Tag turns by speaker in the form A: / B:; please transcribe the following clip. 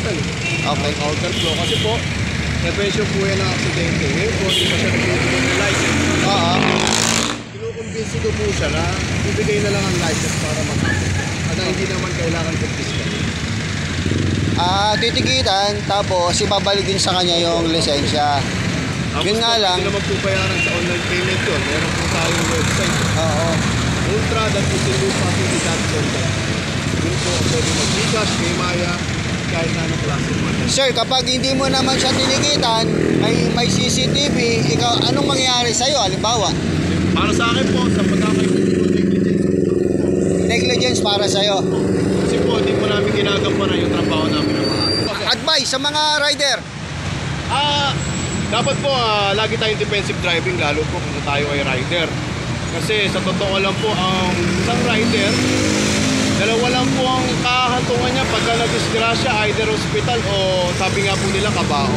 A: hospital eh.
B: Okay.
A: Counterflow kasi po, prevention po yan ng aksidente. Ngayon po, hindi pa siya nagtutulong ng license.
B: Oo.
A: Kinukumbinsi ko po siya na ibigay na lang ang license para matapos. At hindi naman kailangan kumpiska.
B: Titikitan, tapos ibabalik din sa kanya yung lisensya. Yun nga lang.
A: Hindi naman po bayaran sa online payment yun. Meron po tayong website.
B: Oo.
A: ultra.utilufacility.com. Yun po, pwede mag-Gcash, kay Maya, kahit na anong klase naman.
B: Sir, kapag hindi mo naman siya tinikitan, may CCTV, ikaw, anong mangyayari sa'yo? Halimbawa,
A: Para sa akin po, sa pagkakaintindi ko,
B: negligence para sa'yo.
A: kasi po, hindi po namin ginagampanan yung trabaho namin ng mga.
B: Advice sa mga rider.
A: Dapat po, lagi tayong defensive driving, lalo po kung tayo ay rider. Kasi sa totoo lang po, ang isang rider, dalawa lang po ang kahantungan niya pagka na-disgrasya, either hospital o sabi nga po nila kabaho.